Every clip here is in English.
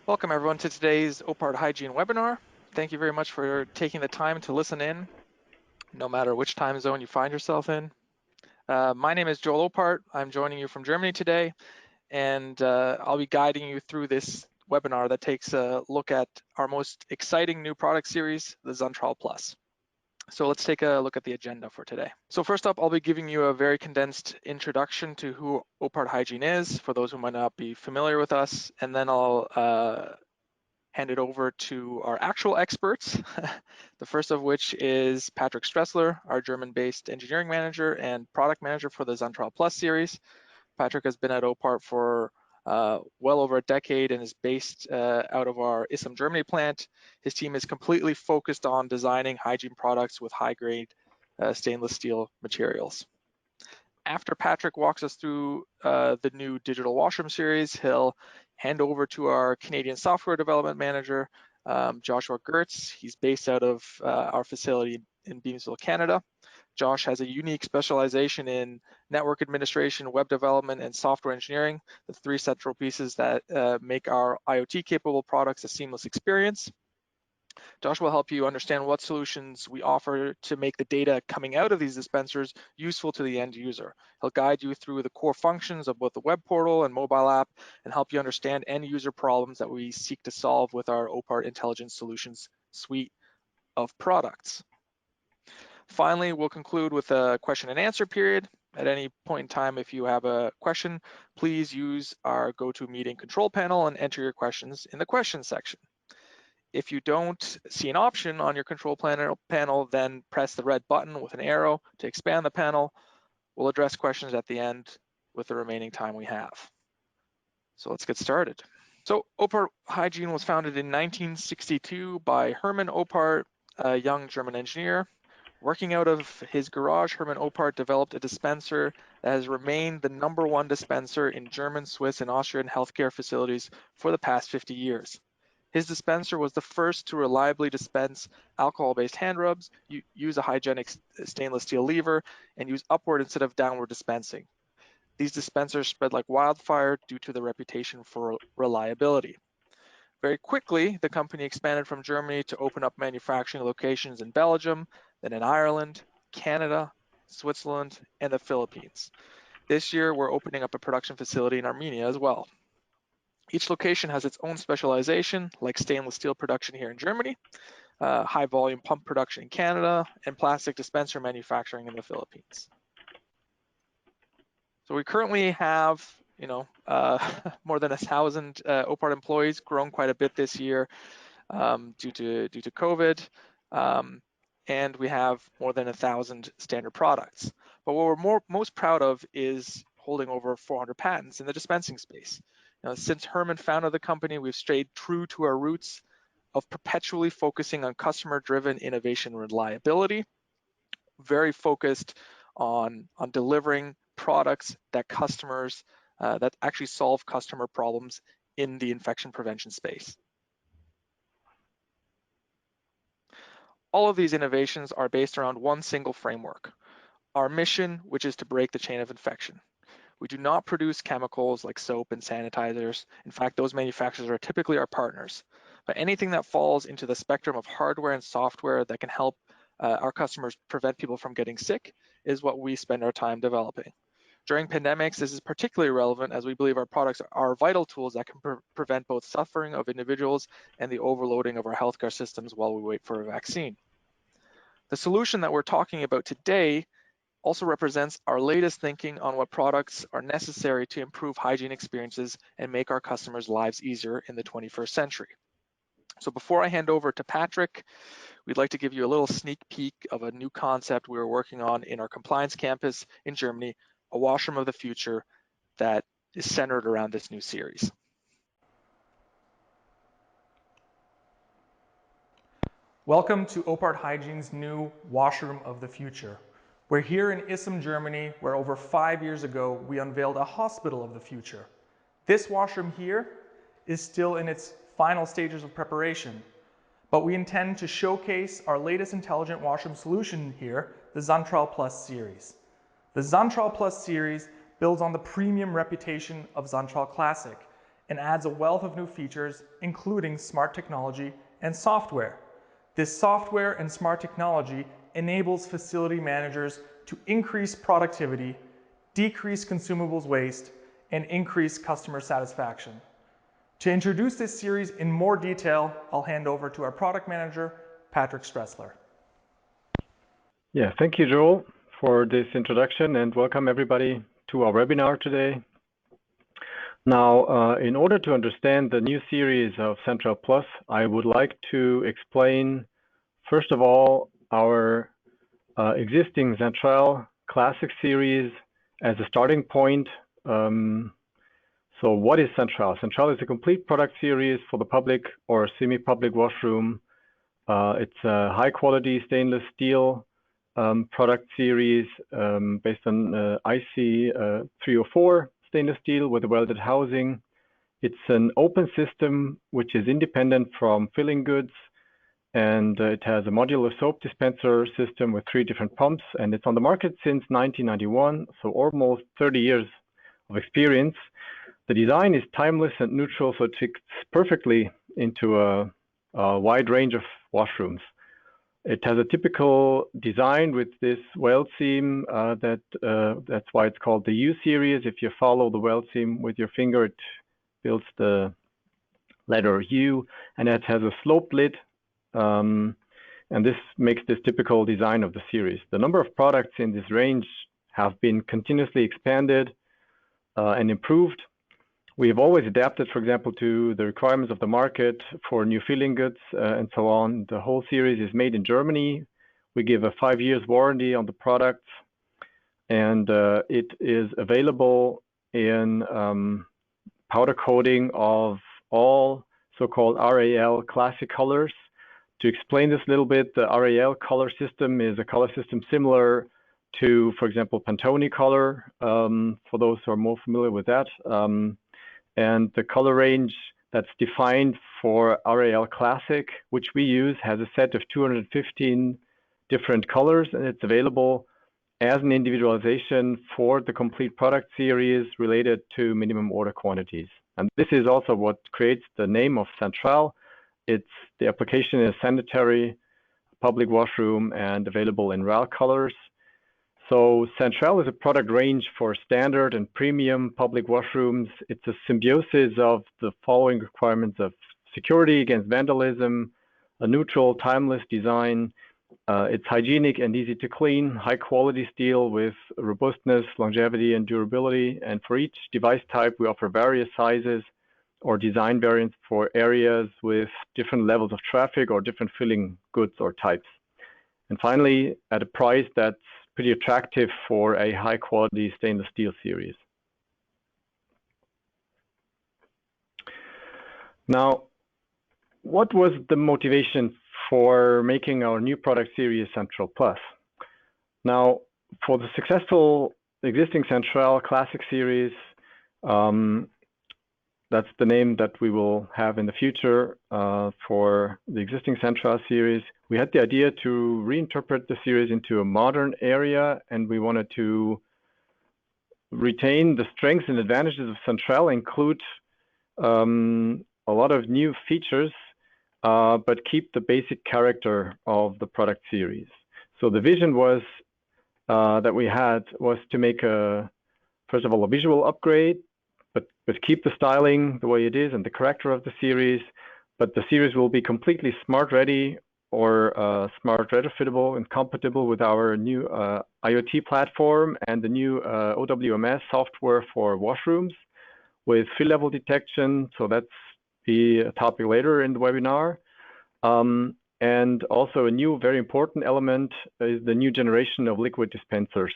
Welcome everyone to today's OPHARDT Hygiene webinar. Thank you very much for taking the time to listen in, no matter which time zone you find yourself in. My name is Joel OPHARDT. I'm joining you from Germany today, and I'll be guiding you through this webinar that takes a look at our most exciting new product series, the SanTRAL Plus. So let's take a look at the agenda for today. So first up, I'll be giving you a very condensed introduction to who OPHARDT Hygiene is, for those who might not be familiar with us, and then I'll hand it over to our actual experts, the first of which is Patrick Stressler, our German-based engineering manager and product manager for the SanTRAL Plus series. Patrick has been at OPHART for well over a decade and is based out of our Issum, Germany plant. His team is completely focused on designing hygiene products with high-grade stainless steel materials. After Patrick walks us through the new digital washroom series, he'll hand over to our Canadian software development manager, Joshua Gertz. He's based out of our facility in Beamsville, Canada. Josh has a unique specialization in network administration, web development, and software engineering, the three central pieces that make our IoT-capable products a seamless experience. Josh will help you understand what solutions we offer to make the data coming out of these dispensers useful to the end user. He'll guide you through the core functions of both the web portal and mobile app and help you understand end user problems that we seek to solve with our OPHART Intelligent Solutions suite of products. Finally, we'll conclude with a question and answer period. At any point in time, if you have a question, please use our GoToMeeting control panel and enter your questions in the questions section. If you don't see an option on your control panel, then press the red button with an arrow to expand the panel. We'll address questions at the end with the remaining time we have. So let's get started. So OPHART Hygiene was founded in 1962 by Hermann OPHART, a young German engineer. Working out of his garage, Hermann OPHART developed a dispenser that has remained the #1 dispenser in German, Swiss, and Austrian healthcare facilities for the past 50 years. His dispenser was the first to reliably dispense alcohol-based hand rubs, use a hygienic stainless steel lever, and use upward instead of downward dispensing. These dispensers spread like wildfire due to their reputation for reliability. Very quickly, the company expanded from Germany to open up manufacturing locations in Belgium, then in Ireland, Canada, Switzerland, and the Philippines. This year, we're opening up a production facility in Armenia as well. Each location has its own specialization, like stainless steel production here in Germany, high volume pump production in Canada, and plastic dispenser manufacturing in the Philippines. So we currently have, more than 1,000 OPHART employees, grown quite a bit this year due to COVID, and we have more than 1,000 standard products. But what we're most proud of is holding over 400 patents in the dispensing space. Since Hermann founded the company, we've stayed true to our roots of perpetually focusing on customer-driven innovation and reliability, very focused on delivering products that that actually solve customer problems in the infection prevention space. All of these innovations are based around one single framework, our mission, which is to break the chain of infection. We do not produce chemicals like soap and sanitizers. In fact, those manufacturers are typically our partners. But anything that falls into the spectrum of hardware and software that can help our customers prevent people from getting sick is what we spend our time developing. During pandemics, this is particularly relevant as we believe our products are vital tools that can prevent both suffering of individuals and the overloading of our healthcare systems while we wait for a vaccine. The solution that we're talking about today also represents our latest thinking on what products are necessary to improve hygiene experiences and make our customers' lives easier in the 21st century. So before I hand over to Patrick, we'd like to give you a little sneak peek of a new concept we're working on in our compliance campus in Germany, a washroom of the future that is centered around this new series. Welcome to OPHART Hygiene's new washroom of the future. We're here in Issum, Germany, where over 5 years ago, we unveiled a hospital of the future. This washroom here is still in its final stages of preparation, but we intend to showcase our latest intelligent washroom solution here, the SanTRAL Plus series. The SanTRAL Plus series builds on the premium reputation of SanTRAL Classic and adds a wealth of new features, including smart technology and software. This software and smart technology enables facility managers to increase productivity, decrease consumables waste, and increase customer satisfaction. To introduce this series in more detail, I'll hand over to our product manager, Patrick Stressler. Yeah, thank you, Joel, for this introduction, and welcome everybody to our webinar today. Now, in order to understand the new series of SanTRAL Plus, I would like to explain, first of all, our existing SanTRAL Classic series as a starting point. So what is SanTRAL? SanTRAL is a complete product series for the public or semi-public washroom. It's a high-quality stainless steel product series based on IC 304 stainless steel with a welded housing. It's an open system which is independent from filling goods, and it has a modular soap dispenser system with 3 different pumps, and it's on the market since 1991, so almost 30 years of experience. The design is timeless and neutral, so it fits perfectly into a wide range of washrooms. It has a typical design with this weld seam that's why it's called the U series. If you follow the weld seam with your finger, it builds the letter U, and it has a sloped lid, and this makes this typical design of the series. The number of products in this range have been continuously expanded and improved. We have always adapted, for example, to the requirements of the market for new filling goods and so on. The whole series is made in Germany. We give a 5 years warranty on the products, and it is available in powder coating of all so-called RAL classic colors. To explain this a little bit, the RAL color system is a color system similar to, for example, Pantone color, for those who are more familiar with that. And the color range that's defined for RAL Classic, which we use, has a set of 215 different colors, and it's available as an individualization for the complete product series related to minimum order quantities. And this is also what creates the name of SanTRAL. The application is sanitary, public washroom, and available in RAL colors. So SanTRAL is a product range for standard and premium public washrooms. It's a symbiosis of the following requirements of security against vandalism, a neutral, timeless design. It's hygienic and easy to clean, high quality steel with robustness, longevity, and durability. And for each device type, we offer various sizes or design variants for areas with different levels of traffic or different filling goods or types. And finally, at a price that's pretty attractive for a high quality stainless steel series. Now, what was the motivation for making our new product series SanTRAL Plus? Now, for the successful existing SanTRAL Classic series, that's the name that we will have in the future for the existing SanTRAL series. We had the idea to reinterpret the series into a modern area, and we wanted to retain the strengths and advantages of SanTRAL, include a lot of new features, but keep the basic character of the product series. So the vision was that we had was to make first of all, a visual upgrade, but keep the styling the way it is and the character of the series. But the series will be completely smart ready or smart retrofittable and compatible with our new IoT platform and the new OWMS software for washrooms with fill level detection. So that's the topic later in the webinar. And also a new, very important element is the new generation of liquid dispensers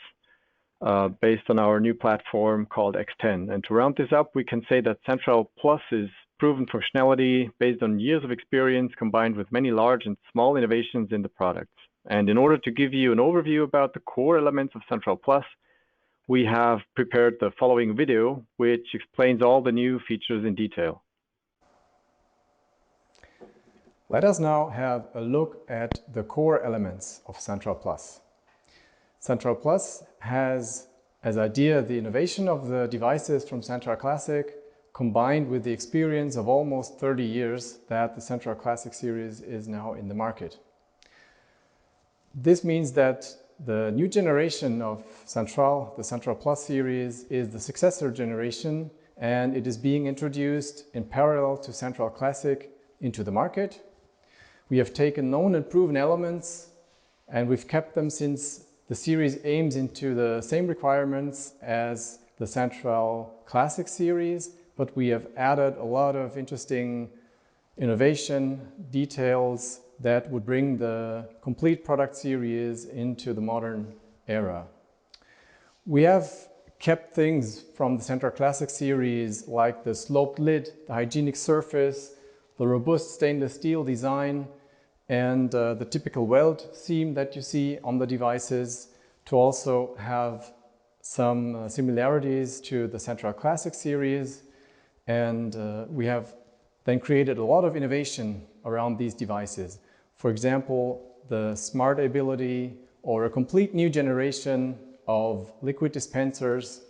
based on our new platform called X10. And to round this up, we can say that SanTRAL Plus is proven functionality based on years of experience combined with many large and small innovations in the products. And in order to give you an overview about the core elements of SanTRAL Plus, we have prepared the following video, which explains all the new features in detail. Let us now have a look at the core elements of SanTRAL Plus. SanTRAL Plus has as idea the innovation of the devices from SanTRAL Classic combined with the experience of almost 30 years that the SanTRAL Classic series is now in the market. This means that the new generation of SanTRAL, the SanTRAL Plus series, is the successor generation, and it is being introduced in parallel to SanTRAL Classic into the market. We have taken known and proven elements and we've kept them since the series aims into the same requirements as the SanTRAL Classic series, but we have added a lot of interesting innovation, details that would bring the complete product series into the modern era. We have kept things from the SanTRAL Classic series like the sloped lid, the hygienic surface, the robust stainless steel design, and the typical weld seam that you see on the devices, to also have some similarities to the SanTRAL Classic series. And we have then created a lot of innovation around these devices. For example, the smart ability or a complete new generation of liquid dispensers.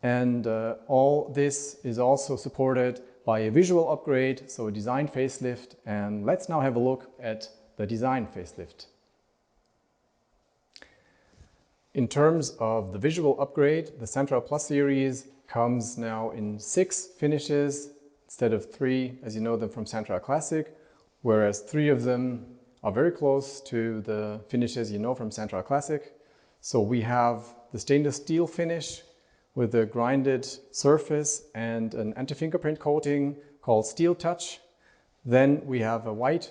And all this is also supported by a visual upgrade, so a design facelift. And let's now have a look at the design facelift. In terms of the visual upgrade, the SanTRAL Plus series comes now in 6 finishes instead of 3 as you know them from SanTRAL Classic, whereas 3 of them are very close to the finishes you know from SanTRAL Classic. So we have the stainless steel finish with a grinded surface and an anti-fingerprint coating called Steel Touch. Then we have a white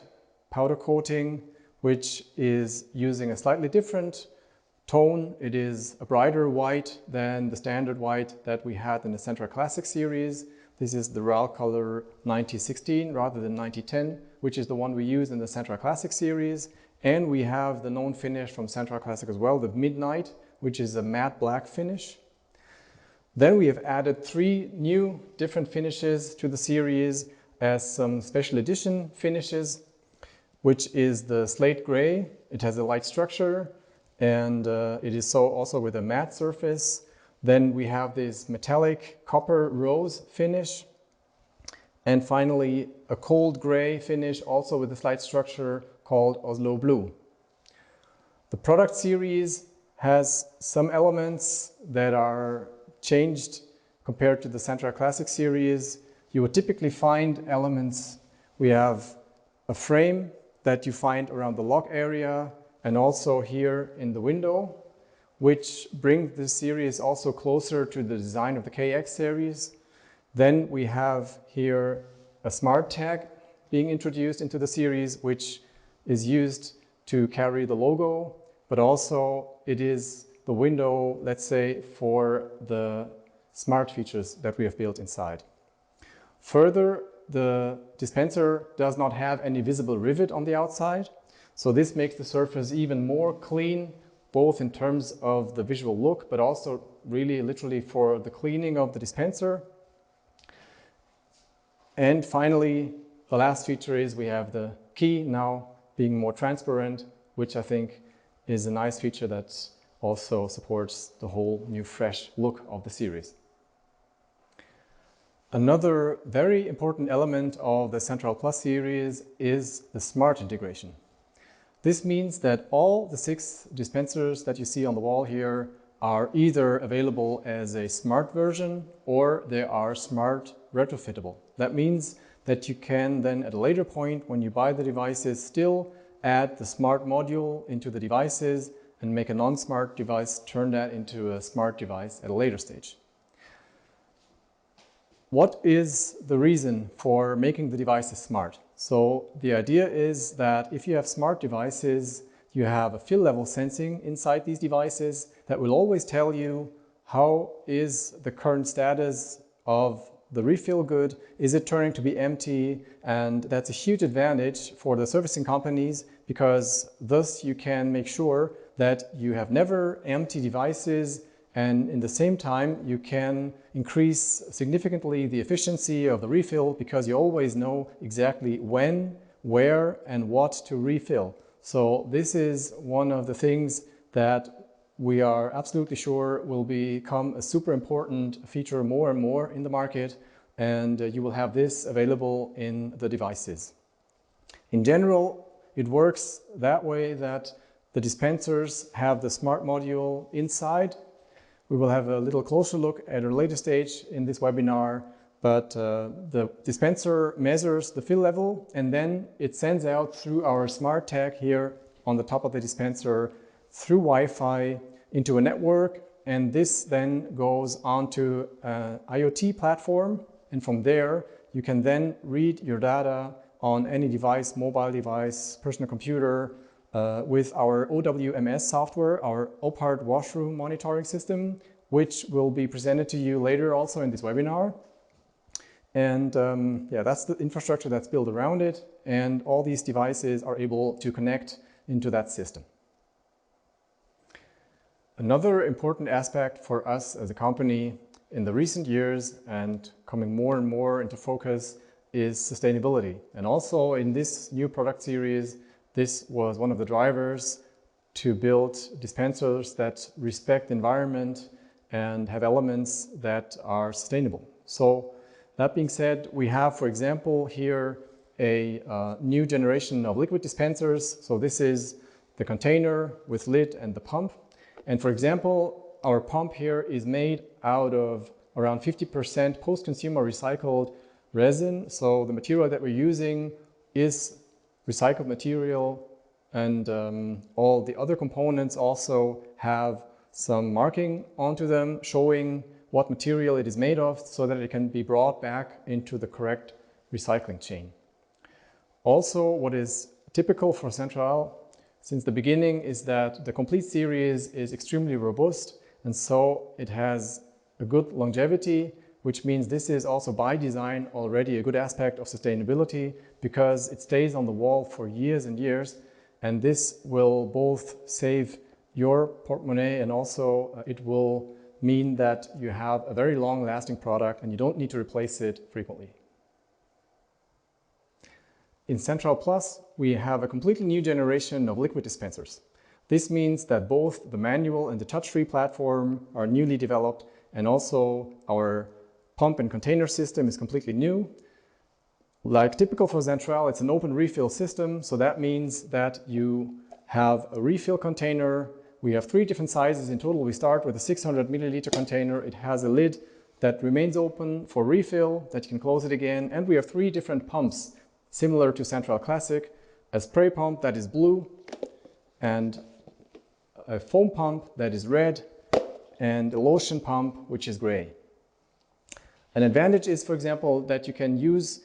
powder coating, which is using a slightly different tone. It is a brighter white than the standard white that we had in the SanTRAL Classic series. This is the RAL color 9016 rather than 9010, which is the one we use in the SanTRAL Classic series. And we have the known finish from SanTRAL Classic as well, the Midnight, which is a matte black finish. Then we have added 3 new different finishes to the series as some special edition finishes, which is the slate gray. It has a light structure and it is so also with a matte surface. Then we have this metallic copper rose finish. And finally, a cold gray finish also with a slight structure called Oslo Blue. The product series has some elements that are changed compared to the SanTRAL Classic series. You would typically find elements. We have a frame that you find around the lock area and also here in the window, which brings this series also closer to the design of the KX series. Then we have here a smart tag being introduced into the series, which is used to carry the logo, but also it is the window, let's say, for the smart features that we have built inside. Further, the dispenser does not have any visible rivet on the outside, so this makes the surface even more clean, both in terms of the visual look, but also really literally for the cleaning of the dispenser. And finally, the last feature is we have the key now being more transparent, which I think is a nice feature that also supports the whole new fresh look of the series. Another very important element of the SanTRAL Plus series is the smart integration. This means that all the 6 dispensers that you see on the wall here are either available as a smart version or they are smart retrofittable. That means that you can then at a later point when you buy the devices still add the smart module into the devices and make a non-smart device, turn that into a smart device at a later stage. What is the reason for making the devices smart? So the idea is that if you have smart devices, you have a fill level sensing inside these devices that will always tell you how is the current status of the refill good, is it turning to be empty? And that's a huge advantage for the servicing companies because thus you can make sure that you have never empty devices, and in the same time you can increase significantly the efficiency of the refill because you always know exactly when, where and what to refill. So this is one of the things that we are absolutely sure will become a super important feature more and more in the market, and you will have this available in the devices. In general, it works that way that the dispensers have the smart module inside. We will have a little closer look at a later stage in this webinar, but the dispenser measures the fill level, and then it sends out through our smart tag here on the top of the dispenser through Wi-Fi into a network, and this then goes onto an IoT platform, and from there you can then read your data on any device, mobile device, personal computer, with our OWMS software, our OPHARDT washroom monitoring system, which will be presented to you later also in this webinar. And yeah, that's the infrastructure that's built around it, and all these devices are able to connect into that system. Another important aspect for us as a company in the recent years and coming more and more into focus is sustainability. And also in this new product series, this was one of the drivers to build dispensers that respect the environment and have elements that are sustainable. So that being said, we have, for example, here a new generation of liquid dispensers. So this is the container with lid and the pump. And for example, our pump here is made out of around 50% post-consumer recycled resin. So the material that we're using is recycled material, and all the other components also have some marking onto them showing what material it is made of so that it can be brought back into the correct recycling chain. Also, what is typical for SanTRAL since the beginning is that the complete series is extremely robust, and so it has a good longevity, which means this is also by design already a good aspect of sustainability because it stays on the wall for years and years, and this will both save your portemonnaie and also it will mean that you have a very long-lasting product and you don't need to replace it frequently. In SanTRAL Plus, we have a completely new generation of liquid dispensers. This means that both the manual and the touch-free platform are newly developed, and also our pump and container system is completely new. Like typical for SanTRAL, it's an open refill system, so that means that you have a refill container. We have 3 different sizes in total. We start with a 600 milliliter container. It has a lid that remains open for refill, that you can close it again, and we have 3 different pumps similar to SanTRAL Classic, a spray pump that is blue, and a foam pump that is red, and a lotion pump which is gray. An advantage is, for example, that you can use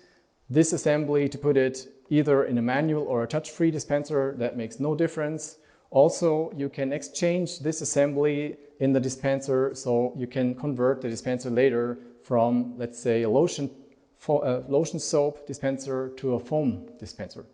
this assembly to put it either in a manual or a touch-free dispenser. That makes no difference. Also, you can exchange this assembly in the dispenser, so you can convert the dispenser later from, let's say, a lotion soap dispenser to a foam dispenser.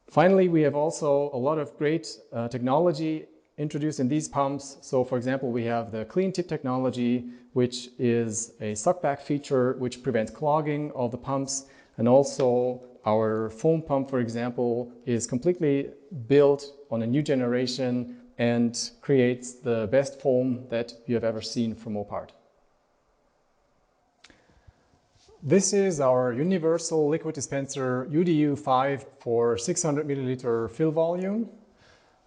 Finally, we have also a lot of great technology introduced in these pumps. So for example, we have the clean tip technology, which is a suckback feature which prevents clogging of the pumps, and also our foam pump, for example, is completely built on a new generation and creates the best foam that you have ever seen from OPHARDT. This is our universal liquid dispenser UDU5 for 600 milliliter fill volume.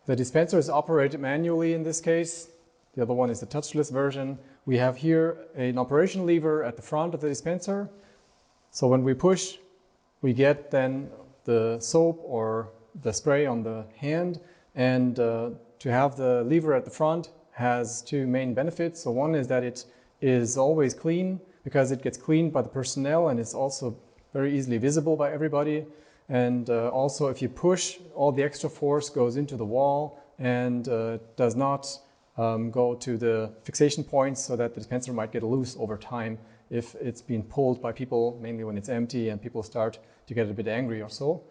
The dispenser is operated manually in this case. The other one is the touchless version. We have here an operation lever at the front of the dispenser. So when we push, we get then the soap or the spray on the hand. And to have the lever at the front has 2 main benefits. So one is that it is always clean, because it gets cleaned by the personnel and it's also very easily visible by everybody. And also if you push, all the extra force goes into the wall and does not go to the fixation points so that the dispenser might get loose over time if it's being pulled by people, mainly when it's empty and people start to get a bit angry or so.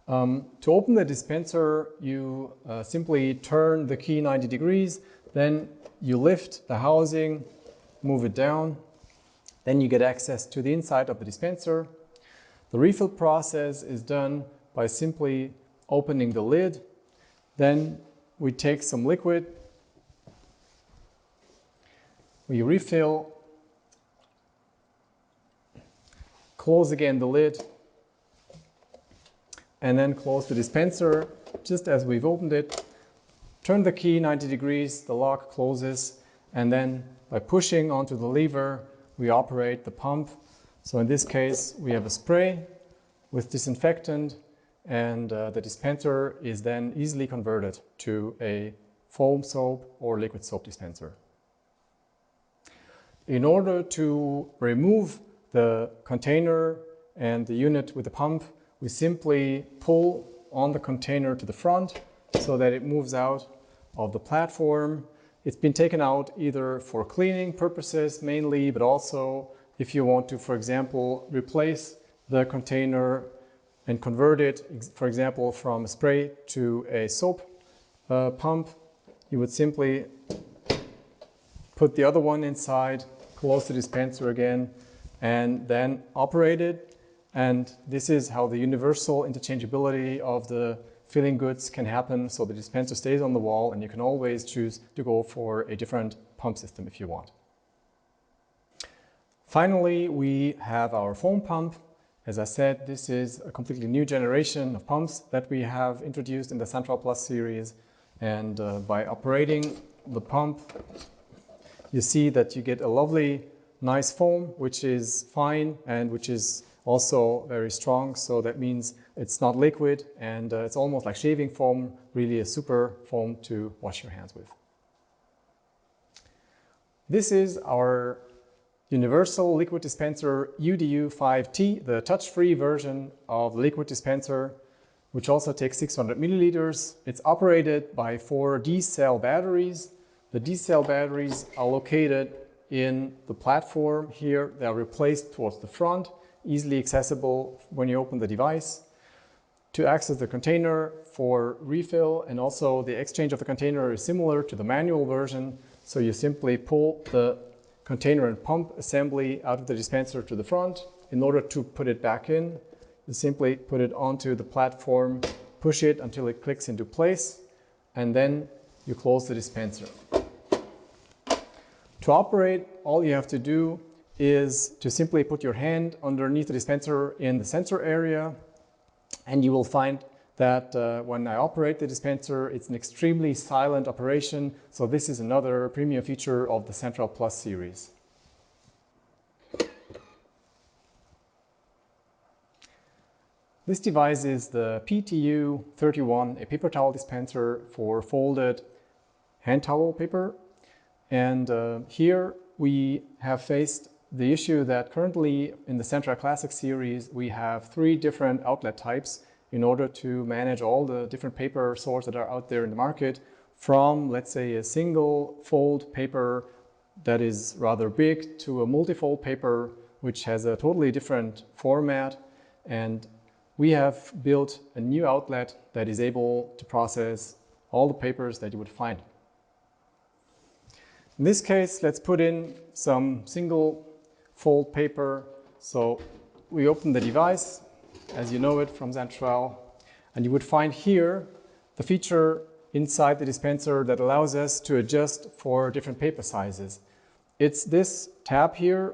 To open the dispenser, you simply turn the key 90 degrees, then you lift the housing, move it down. Then you get access to the inside of the dispenser. The refill process is done by simply opening the lid. Then we take some liquid we refill, close again the lid, and then close the dispenser just as we've opened it. Turn the key 90 degrees, the lock closes, and then by pushing onto the lever, we operate the pump. So in this case, we have a spray with disinfectant, and the dispenser is then easily converted to a foam soap or liquid soap dispenser. In order to remove the container and the unit with the pump, we simply pull on the container to the front so that it moves out of the platform. It's been taken out either for cleaning purposes mainly, but also if you want to, for example, replace the container and convert it, for example, from a spray to a soap pump, you would simply put the other one inside, close the dispenser again, and then operate it. And this is how the universal interchangeability of the filling goods can happen. So the dispenser stays on the wall and you can always choose to go for a different pump system if you want. Finally, we have our foam pump. As I said, this is a completely new generation of pumps that we have introduced in the SanTRAL Plus series. And by operating the pump, you see that you get a lovely, nice foam, which is fine and which is also very strong. So that means it's not liquid and it's almost like shaving foam, really a super foam to wash your hands with. This is our universal liquid dispenser UDU5T, the touch-free version of the liquid dispenser, which also takes 600 milliliters. It's operated by 4 D-cell batteries. The D-cell batteries are located in the platform here. They are replaced towards the front, easily accessible when you open the device. To access the container for refill, and also the exchange of the container is similar to the manual version. So you simply pull the container and pump assembly out of the dispenser to the front. In order to put it back in, you simply put it onto the platform, push it until it clicks into place, and then you close the dispenser. To operate, all you have to do is to simply put your hand underneath the dispenser in the sensor area, and you will find that when I operate the dispenser, it's an extremely silent operation. So this is another premium feature of the SanTRAL Plus series. This device is the PTU31, a paper towel dispenser for folded hand towel paper. And here we have faced the issue that currently in the SanTRAL Classic series, we have 3 different outlet types in order to manage all the different paper sorts that are out there in the market, from, let's say, a single fold paper that is rather big to a multi-fold paper, which has a totally different format. And we have built a new outlet that is able to process all the papers that you would find. In this case, let's put in some single fold paper. So we open the device, as you know it from SanTRAL, and you would find here the feature inside the dispenser that allows us to adjust for different paper sizes. It's this tab here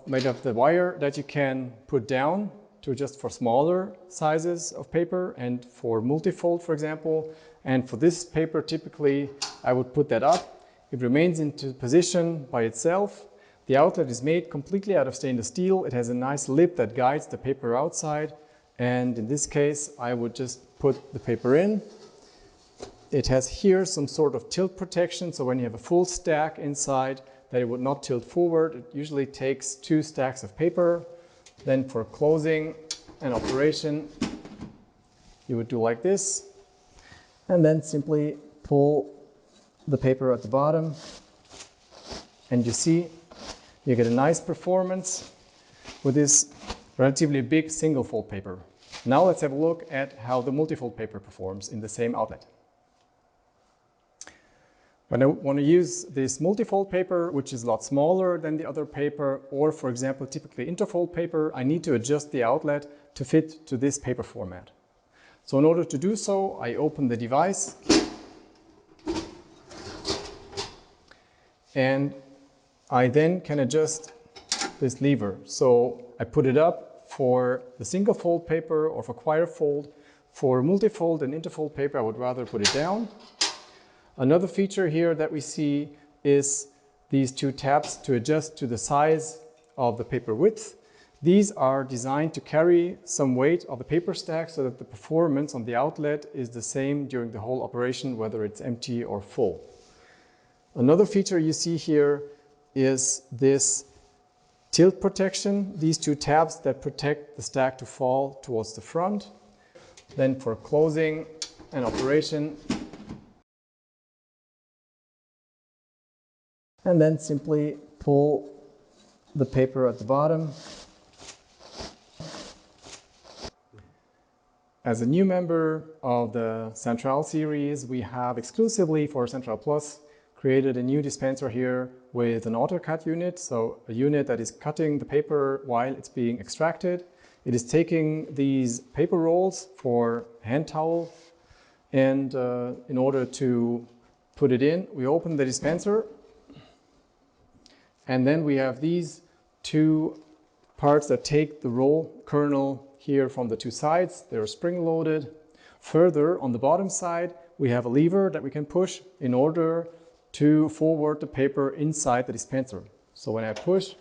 made of the wire that you can put down to adjust for smaller sizes of paper and for multifold, for example. And for this paper, typically, I would put that up. It remains into position by itself. The outlet is made completely out of stainless steel. It has a nice lip that guides the paper outside. And in this case, I would just put the paper in. It has here some sort of tilt protection. So when you have a full stack inside, that it would not tilt forward. It usually takes 2 stacks of paper. Then for closing and operation, you would do like this. And then simply pull the paper at the bottom. And you see, you get a nice performance with this relatively big single fold paper. Now let's have a look at how the multifold paper performs in the same outlet. When I want to use this multifold paper, which is a lot smaller than the other paper, or for example, typically interfold paper, I need to adjust the outlet to fit to this paper format. So in order to do so, I open the device and I then can adjust this lever. So I put it up for the single fold paper or for quire fold. For multifold and interfold paper, I would rather put it down. Another feature here that we see is these two tabs to adjust to the size of the paper width. These are designed to carry some weight of the paper stack so that the performance on the outlet is the same during the whole operation, whether it's empty or full. Another feature you see here is this tilt protection, these two tabs that protect the stack to fall towards the front. Then for closing an operation, and then simply pull the paper at the bottom. As a new member of the SanTRAL series, we have exclusively for SanTRAL Plus created a new dispenser here with an auto cut unit, so a unit that is cutting the paper while it's being extracted. It is taking these paper rolls for hand towel, and in order to put it in, we open the dispenser, and then we have these two parts that take the roll kernel here from the two sides. They're spring-loaded. Further, on the bottom side, we have a lever that we can push in order to forward the paper inside the dispenser. So when I push,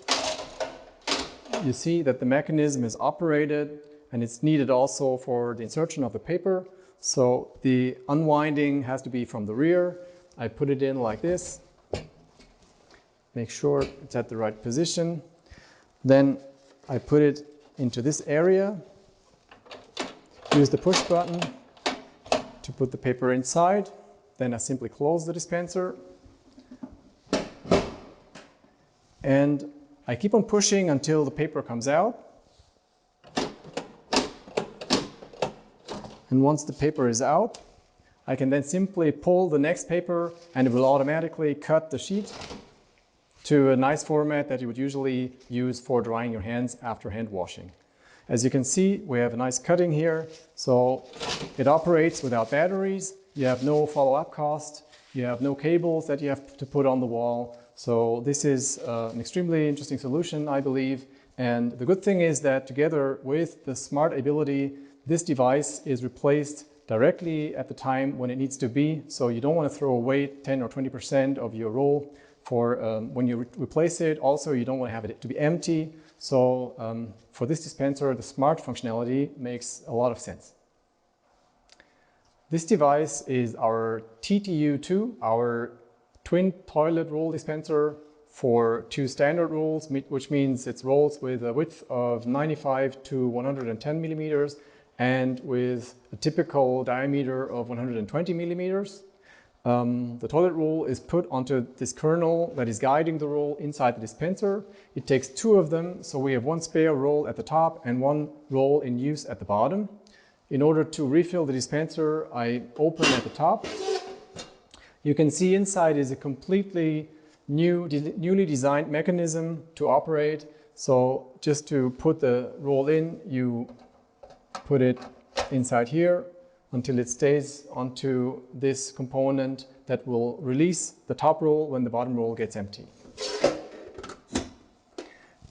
you see that the mechanism is operated, and it's needed also for the insertion of the paper. So the unwinding has to be from the rear. I put it in like this. Make sure it's at the right position. Then I put it into this area. Use the push button to put the paper inside. Then I simply close the dispenser. And I keep on pushing until the paper comes out. And once the paper is out, I can then simply pull the next paper and it will automatically cut the sheet to a nice format that you would usually use for drying your hands after hand washing. As you can see, we have a nice cutting here. So it operates without batteries. You have no follow-up cost. You have no cables that you have to put on the wall. So this is an extremely interesting solution, I believe. And the good thing is that together with the smart ability, this device is replaced directly at the time when it needs to be. So you don't want to throw away 10 or 20% of your roll for when you replace it. Also, you don't want to have it to be empty. So for this dispenser, the smart functionality makes a lot of sense. This device is our TTU2, our twin toilet roll dispenser for two standard rolls, which means it's rolls with a width of 95 to 110 millimeters and with a typical diameter of 120 millimeters. The toilet roll is put onto this kernel that is guiding the roll inside the dispenser. It takes two of them, so we have one spare roll at the top and one roll in use at the bottom. In order to refill the dispenser, I open at the top. You can see inside is a completely newly designed mechanism to operate. So just to put the roll in, you put it inside here until it stays onto this component that will release the top roll when the bottom roll gets empty.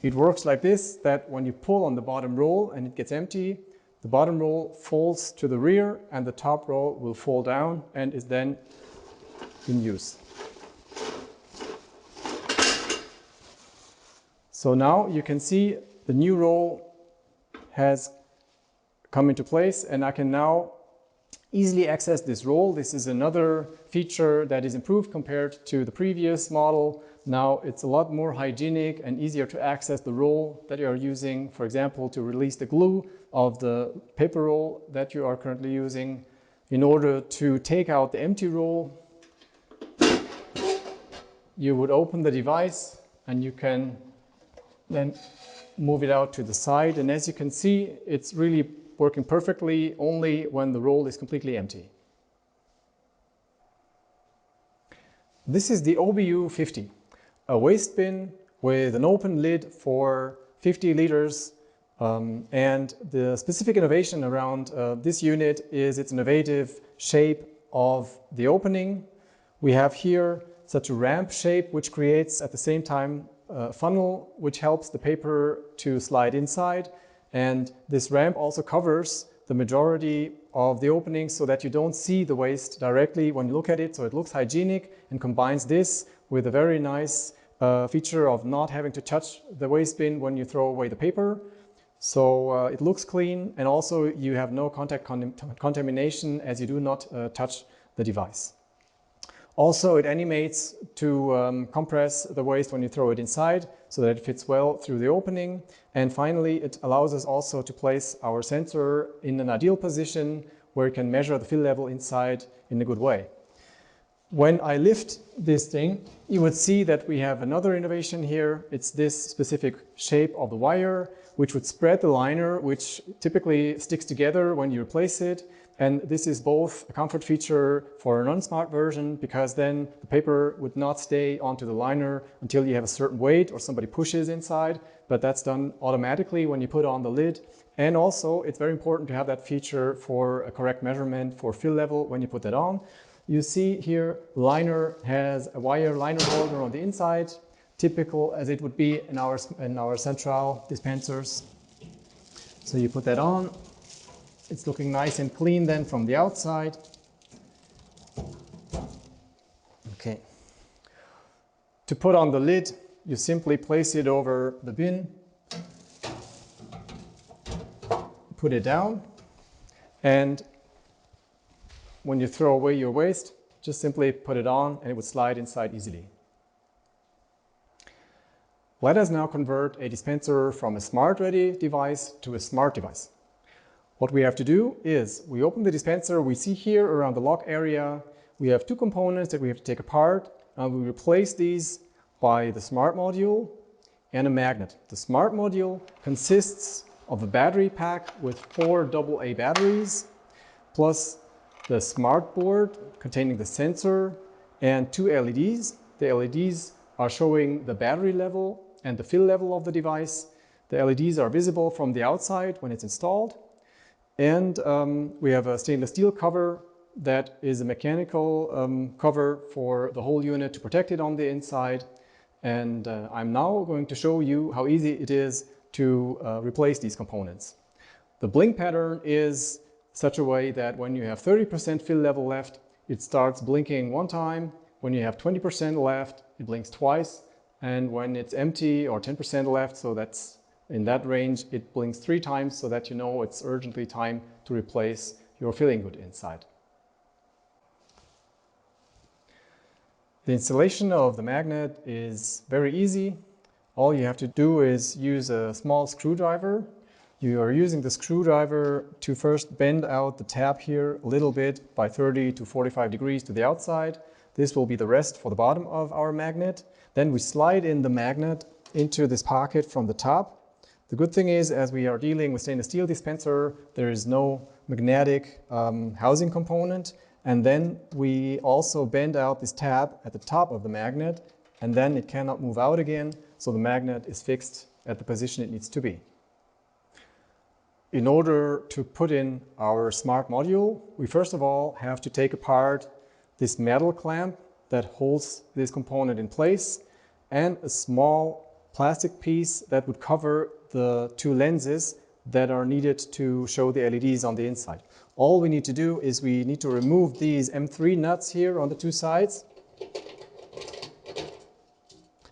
It works like this, that when you pull on the bottom roll and it gets empty, the bottom roll falls to the rear and the top roll will fall down and is then in use. So now you can see the new roll has come into place, and I can now easily access this roll. This is another feature that is improved compared to the previous model. Now it's a lot more hygienic and easier to access the roll that you are using, for example, to release the glue of the paper roll that you are currently using. In order to take out the empty roll, you would open the device and you can then move it out to the side. And as you can see, it's really working perfectly only when the roll is completely empty. This is the Obu50, a waste bin with an open lid for 50 liters. And the specific innovation around this unit is its innovative shape of the opening. We have here such a ramp shape which creates at the same time a funnel which helps the paper to slide inside, and this ramp also covers the majority of the opening so that you don't see the waste directly when you look at it, so it looks hygienic, and combines this with a very nice feature of not having to touch the waste bin when you throw away the paper. So it looks clean, and also you have no contact contamination as you do not touch the device. Also, it animates to compress the waste when you throw it inside so that it fits well through the opening. And finally, it allows us also to place our sensor in an ideal position where it can measure the fill level inside in a good way. When I lift this thing, you would see that we have another innovation here. It's this specific shape of the wire, which would spread the liner, which typically sticks together when you replace it. And this is both a comfort feature for a non-smart version, because then the paper would not stay onto the liner until you have a certain weight or somebody pushes inside, but that's done automatically when you put on the lid. And also, it's very important to have that feature for a correct measurement for fill level when you put that on. You see here, liner has a wire liner holder on the inside, typical as it would be in our SanTRAL dispensers. So you put that on. It's looking nice and clean then from the outside. Okay. To put on the lid, you simply place it over the bin, put it down, and when you throw away your waste, just simply put it on and it would slide inside easily. Let us now convert a dispenser from a smart-ready device to a smart device. What we have to do is we open the dispenser. We see here around the lock area, we have two components that we have to take apart, and we replace these by the smart module and a magnet. The smart module consists of a battery pack with 4 AA batteries, plus the smart board containing the sensor and 2 LEDs. The LEDs are showing the battery level and the fill level of the device. The LEDs are visible from the outside when it's installed. And we have a stainless steel cover that is a mechanical cover for the whole unit to protect it on the inside. And I'm now going to show you how easy it is to replace these components. The blink pattern is such a way that when you have 30% fill level left, it starts blinking one time. When you have 20% left, it blinks twice. And when it's empty or 10% left, so that's in that range, it blinks 3 times so that you know it's urgently time to replace your filling good inside. The installation of the magnet is very easy. All you have to do is use a small screwdriver. You are using the screwdriver to first bend out the tab here a little bit by 30 to 45 degrees to the outside. This will be the rest for the bottom of our magnet. Then we slide in the magnet into this pocket from the top. The good thing is, as we are dealing with stainless steel dispenser, there is no magnetic housing component. And then we also bend out this tab at the top of the magnet, and then it cannot move out again, so the magnet is fixed at the position it needs to be. In order to put in our smart module, we first of all have to take apart this metal clamp that holds this component in place, and a small plastic piece that would cover the 2 lenses that are needed to show the LEDs on the inside. All we need to do is we need to remove these M3 nuts here on the 2 sides.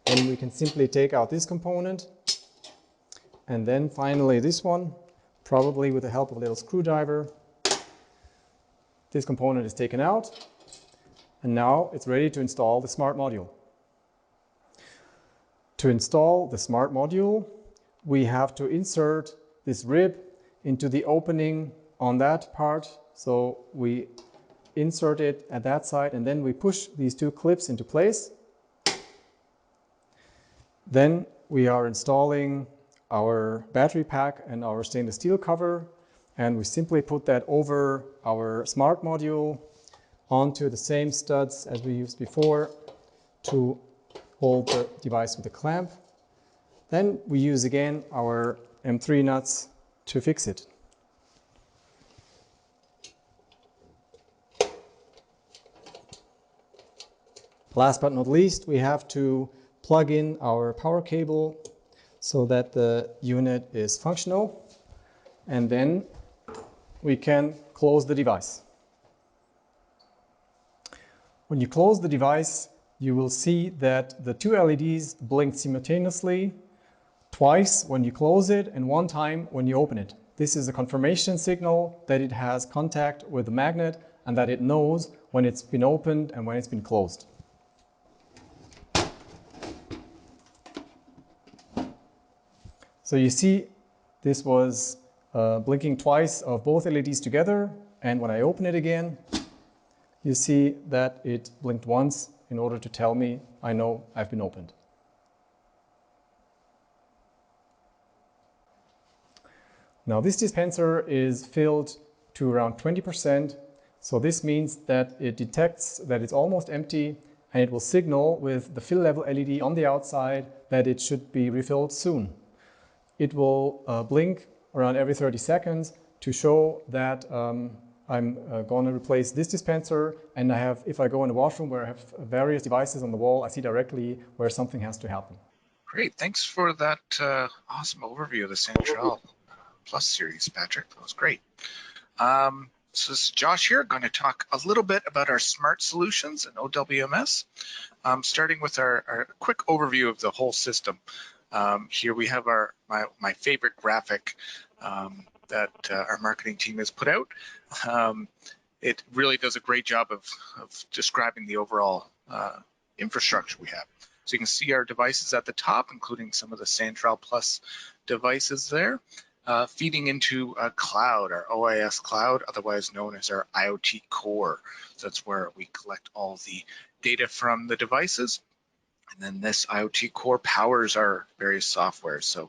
And we can simply take out this component. And then finally this one, probably with the help of a little screwdriver. This component is taken out. And now it's ready to install the smart module. To install the smart module, we have to insert this rib into the opening on that part. So we insert it at that side, and then we push these 2 clips into place. Then we are installing our battery pack and our stainless steel cover, and we simply put that over our smart module onto the same studs as we used before to hold the device with a clamp. Then we use again our M3 nuts to fix it. Last but not least, we have to plug in our power cable so that the unit is functional, and then we can close the device. When you close the device, you will see that the two LEDs blink simultaneously, twice when you close it and one time when you open it. This is a confirmation signal that it has contact with the magnet and that it knows when it's been opened and when it's been closed. So you see, this was blinking twice of both LEDs together, and when I open it again, you see that it blinked once in order to tell me I know I've been opened. Now this dispenser is filled to around 20%, so this means that it detects that it's almost empty and it will signal with the fill level LED on the outside that it should be refilled soon. It will blink around every 30 seconds to show that I'm going to replace this dispenser, and if I go in the washroom where I have various devices on the wall, I see directly where something has to happen. Great, thanks for that awesome overview of the SanTRAL Plus series, Patrick. That was great. So this is Josh here, going to talk a little bit about our smart solutions and OWMS, starting with our quick overview of the whole system. Here we have my favorite graphic that our marketing team has put out. It really does a great job of describing the overall infrastructure we have. So you can see our devices at the top, including some of the SanTRAL Plus devices there, feeding into a cloud, our OIS cloud, otherwise known as our IoT core. So that's where we collect all the data from the devices. And then this IoT core powers our various software. So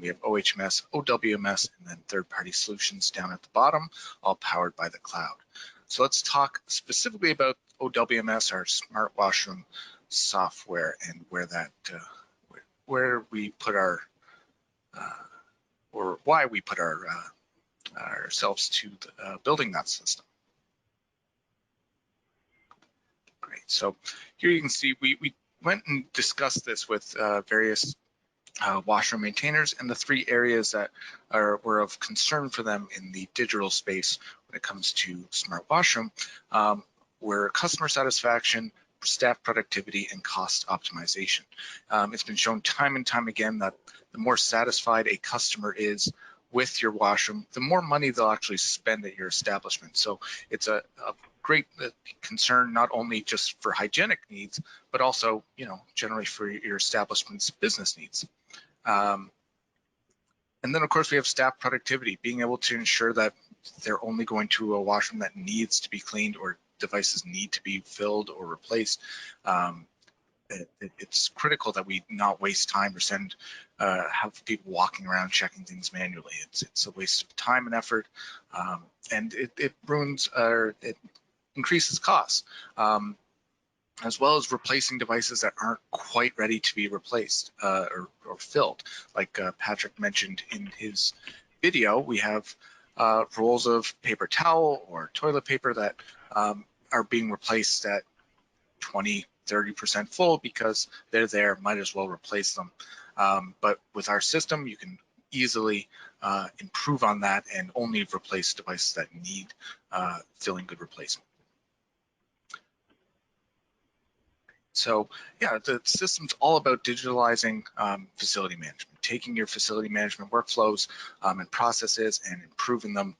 we have OHMS, OWMS, and then third-party solutions down at the bottom, all powered by the cloud. So let's talk specifically about OWMS, our smart washroom software, and where we put our, or why we put ourselves to building that system. Great. So here you can see we went and discussed this with various washroom maintainers, and the three areas that were of concern for them in the digital space when it comes to smart washroom were customer satisfaction, staff productivity, and cost optimization. It's been shown time and time again that the more satisfied a customer is with your washroom, the more money they'll actually spend at your establishment. So it's a great concern, not only just for hygienic needs, but also, generally for your establishment's business needs. And then, of course, we have staff productivity, being able to ensure that they're only going to a washroom that needs to be cleaned or devices need to be filled or replaced. It's critical that we not waste time or have people walking around checking things manually. It's a waste of time and effort, and it ruins or it increases costs, as well as replacing devices that aren't quite ready to be replaced or filled. Like Patrick mentioned in his video, we have rolls of paper towel or toilet paper that are being replaced at 20–30% full because they're there, might as well replace them. But with our system, you can easily improve on that and only replace devices that need filling good replacement. So yeah, the system's all about digitalizing facility management, taking your facility management workflows and processes and improving them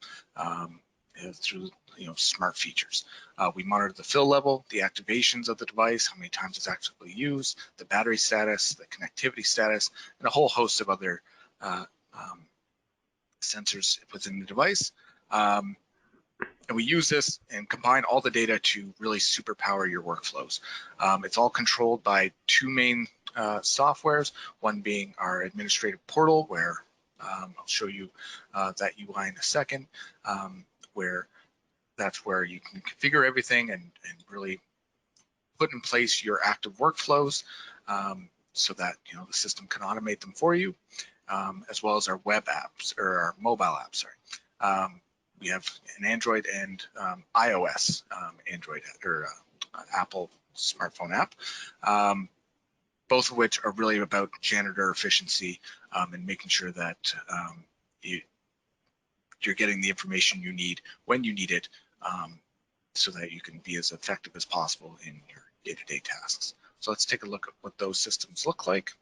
through smart features. We monitor the fill level, the activations of the device, how many times it's actually used, the battery status, the connectivity status, and a whole host of other sensors within the device. And we use this and combine all the data to really superpower your workflows. It's all controlled by two main softwares, one being our administrative portal, where I'll show you that UI in a second, that's where you can configure everything and really put in place your active workflows so that the system can automate them for you, as well as our web apps or our mobile apps. We have an Android and iOS, Android or Apple smartphone app, both of which are really about janitor efficiency and making sure that you're getting the information you need when you need it, so that you can be as effective as possible in your day-to-day tasks. So let's take a look at what those systems look like.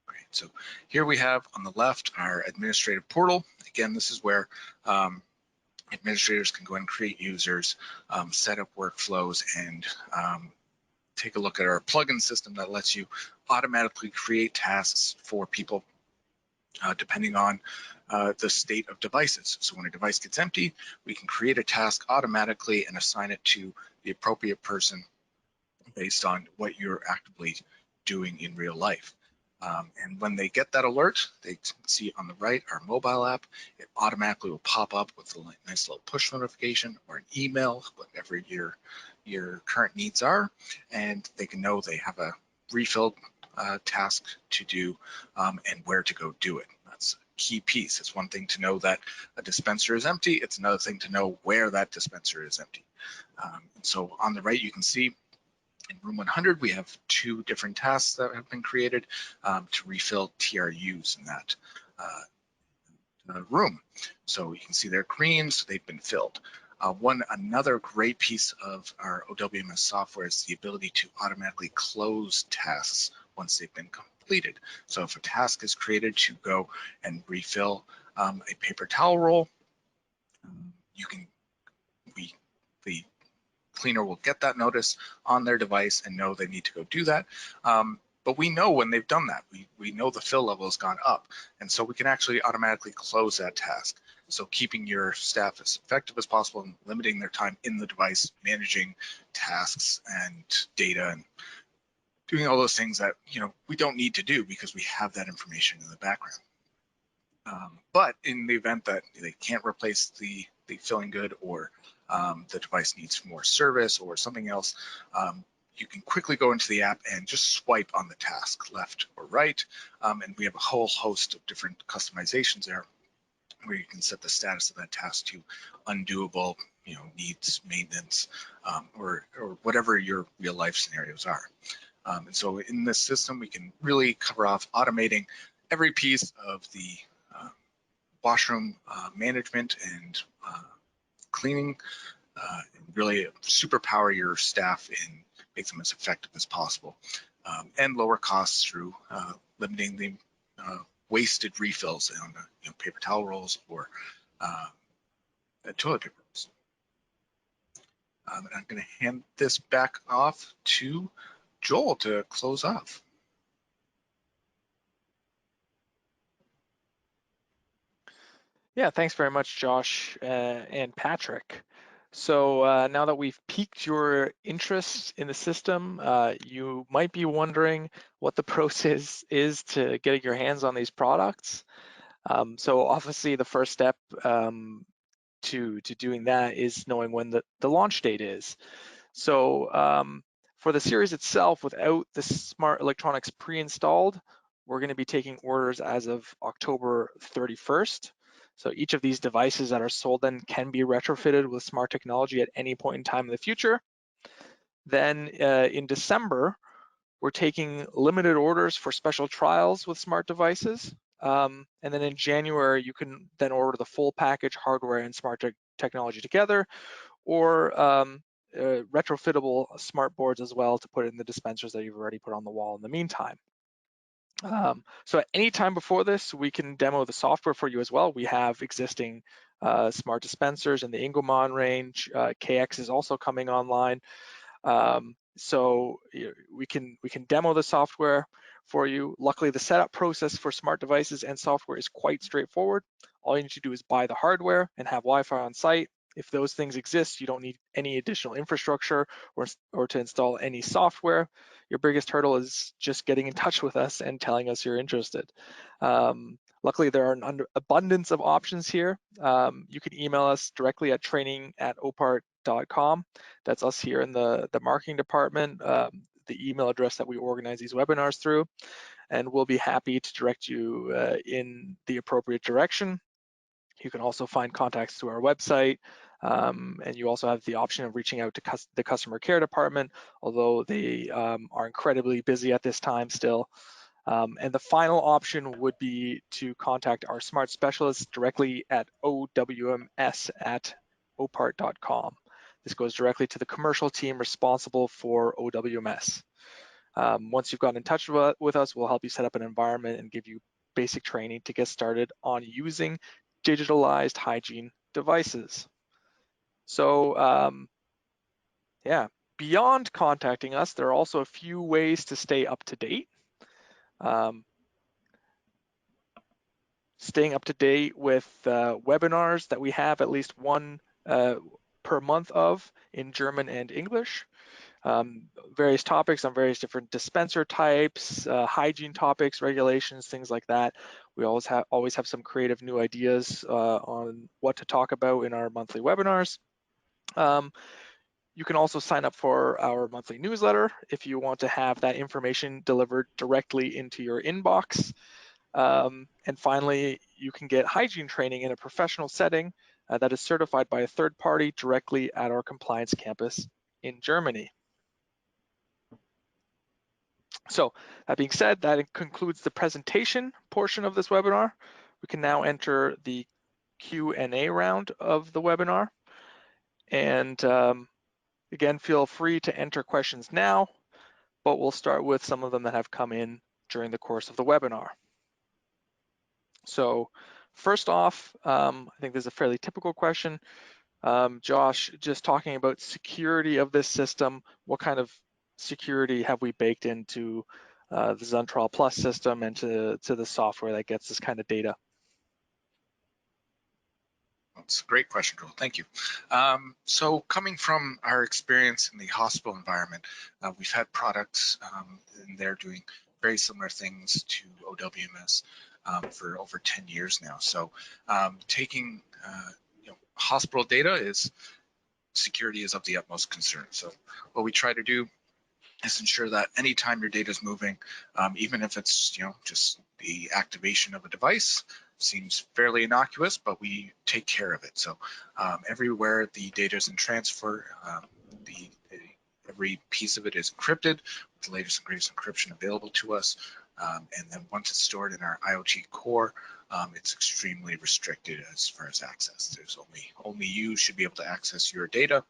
Great. So here we have on the left our administrative portal. Again, this is where administrators can go and create users, set up workflows, and take a look at our plugin system that lets you automatically create tasks for people depending on the state of devices. So when a device gets empty, we can create a task automatically and assign it to the appropriate person based on what you're actively doing in real life. And when they get that alert, they see on the right our mobile app. It automatically will pop up with a nice little push notification or an email, whatever your current needs are, and they can know they have a refill task to do and where to go do it. That's a key piece. It's one thing to know that a dispenser is empty. It's another thing to know where that dispenser is empty. So on the right, you can see in room 100, we have 2 different tasks that have been created to refill TRUs in that room. So you can see they're green, so they've been filled. Another great piece of our OWMS software is the ability to automatically close tasks once they've been completed. So if a task is created to go and refill a paper towel roll, the cleaner will get that notice on their device and know they need to go do that. But we know when they've done that, we know the fill level has gone up. And so we can actually automatically close that task. So keeping your staff as effective as possible and limiting their time in the device, managing tasks and data and doing all those things that we don't need to do because we have that information in the background. But in the event that they can't replace the filling good, or the device needs more service or something else, you can quickly go into the app and just swipe on the task, left or right. And we have a whole host of different customizations there where you can set the status of that task to undoable, needs maintenance, or whatever your real life scenarios are. And so in this system, we can really cover off automating every piece of the washroom management and cleaning, and really superpower your staff and make them as effective as possible, and lower costs through limiting the wasted refills on paper towel rolls or toilet paper rolls. And I'm going to hand this back off to Joel to close off. Yeah, thanks very much, Josh and Patrick. So now that we've piqued your interest in the system, you might be wondering what the process is to getting your hands on these products. So obviously the first step to doing that is knowing when the launch date is. So for the series itself, without the smart electronics pre-installed, we're going to be taking orders as of October 31st. So each of these devices that are sold then can be retrofitted with smart technology at any point in time in the future. Then in December, we're taking limited orders for special trials with smart devices. And then in January, you can then order the full package, hardware and smart technology together, or retrofittable smart boards as well to put in the dispensers that you've already put on the wall in the meantime. So at any time before this, we can demo the software for you as well. We have existing smart dispensers in the Ingomon range. KX is also coming online. So we can demo the software for you. Luckily, the setup process for smart devices and software is quite straightforward. All you need to do is buy the hardware and have Wi-Fi on site. If those things exist, you don't need any additional infrastructure or to install any software. Your biggest hurdle is just getting in touch with us and telling us you're interested. Luckily, there are an abundance of options here. You can email us directly at training@ophart.com. That's us here in the marketing department, the email address that we organize these webinars through, and we'll be happy to direct you in the appropriate direction. You can also find contacts through our website, And you also have the option of reaching out to the customer care department, although they are incredibly busy at this time still. And the final option would be to contact our smart specialists directly at OWMS@ophart.com. This goes directly to the commercial team responsible for OWMS. Once you've gotten in touch with us, we'll help you set up an environment and give you basic training to get started on using digitalized hygiene devices. So yeah, beyond contacting us, there are also a few ways to stay up to date. Staying up to date with webinars that we have at least one per month of in German and English. Various topics on various different dispenser types, hygiene topics, regulations, things like that. We always have some creative new ideas on what to talk about in our monthly webinars. You can also sign up for our monthly newsletter if you want to have that information delivered directly into your inbox. And finally, you can get hygiene training in a professional setting that is certified by a third party directly at our compliance campus in Germany. So that being said, that concludes the presentation portion of this webinar. We can now enter the Q&A round of the webinar. And again, feel free to enter questions now, but we'll start with some of them that have come in during the course of the webinar. So first off, I think this is a fairly typical question. Josh, just talking about security of this system, what kind of security have we baked into the SanTRAL Plus system and to the software that gets this kind of data? That's a great question, Joel. Thank you. So coming from our experience in the hospital environment, we've had products and they're doing very similar things to OWMS for over 10 years now. So taking hospital data security is of the utmost concern. So what we try to do is ensure that anytime your data is moving, even if it's just the activation of a device, seems fairly innocuous, but we take care of it. So everywhere the data is in transfer, every piece of it is encrypted with the latest and greatest encryption available to us. And then once it's stored in our IoT core, it's extremely restricted as far as access. There's only you should be able to access your data.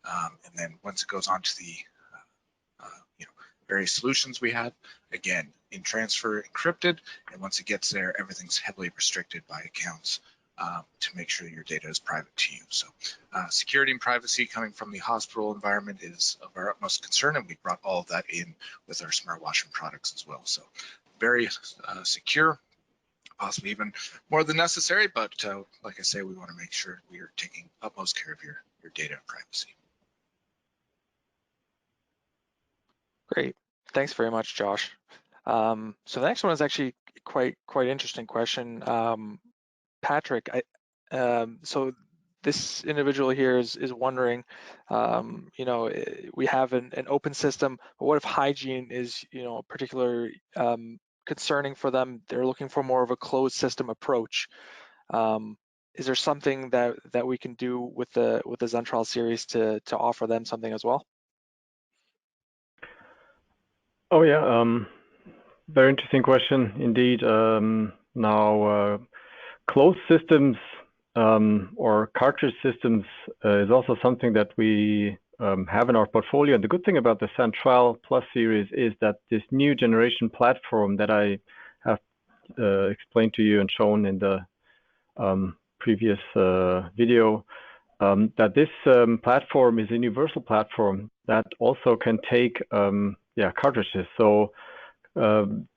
And then once it goes on to the various solutions we have, again, in transfer encrypted, and once it gets there, everything's heavily restricted by accounts to make sure your data is private to you. So security and privacy coming from the hospital environment is of our utmost concern, and we brought all of that in with our smart washroom products as well. So very secure, possibly even more than necessary, but like I say, we want to make sure we are taking utmost care of your data and privacy. Great, thanks very much, Josh. So the next one is actually quite interesting question. Patrick, so this individual here is wondering, we have an open system, but what if hygiene is, particular concerning for them? They're looking for more of a closed system approach. Is there something that we can do with the SanTRAL series to offer them something as well? Oh yeah, very interesting question indeed. Now, closed systems or cartridge systems is also something that we have in our portfolio. And the good thing about the SanTRAL Plus series is that this new generation platform that I have explained to you and shown in the previous video, that this platform is a universal platform that also can take cartridges. So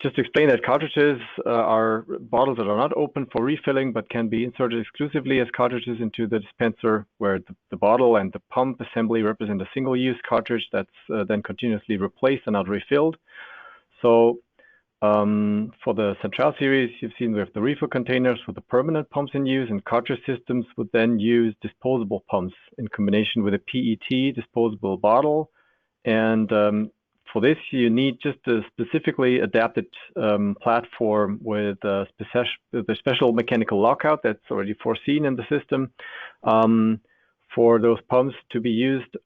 just to explain that cartridges are bottles that are not open for refilling, but can be inserted exclusively as cartridges into the dispenser, where the bottle and the pump assembly represent a single-use cartridge that's then continuously replaced and not refilled. So for the SanTRAL series, you've seen we have the refill containers for the permanent pumps in use, and cartridge systems would then use disposable pumps in combination with a PET disposable bottle. And for this, you need just a specifically adapted platform with the special mechanical lockout that's already foreseen in the system for those pumps to be used,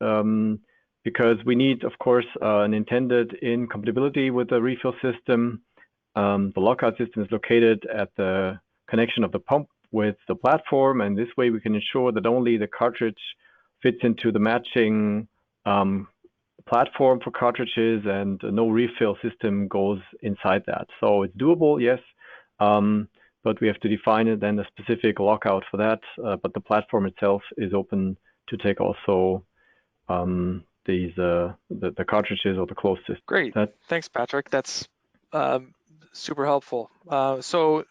because we need, of course, an intended incompatibility with the refill system. The lockout system is located at the connection of the pump with the platform, and this way we can ensure that only the cartridge fits into the matching platform for cartridges, and no refill system goes inside that. So it's doable, yes, but we have to define it, then a specific lockout for that. But the platform itself is open to take also these the cartridges or the closed system. Great, thanks, Patrick. That's super helpful. So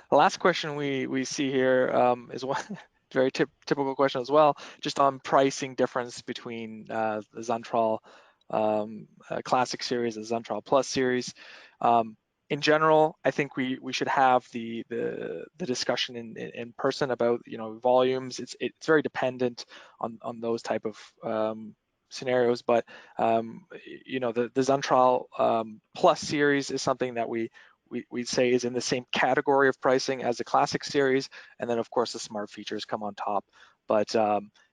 the last question we see here is one very typical question as well, just on pricing difference between the SanTRAL Classic series and SanTRAL Plus series. In general, I think we should have the discussion in person about, you know, volumes. It's very dependent on those type of scenarios, but you know, the SanTRAL Plus series is something that we say is in the same category of pricing as the Classic series, and then of course the smart features come on top. But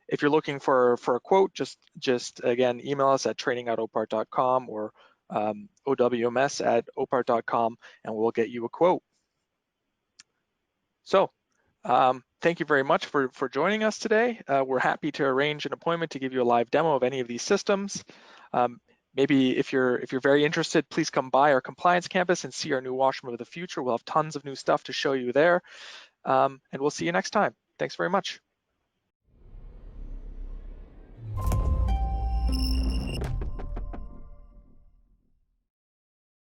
if you're looking for a quote, just again email us at training@ophart.com or OWMS@ophart.com, and we'll get you a quote. So thank you very much for joining us today. We're happy to arrange an appointment to give you a live demo of any of these systems. Maybe if you're very interested, please come by our compliance campus and see our new washroom of the future. We'll have tons of new stuff to show you there, and we'll see you next time. Thanks very much.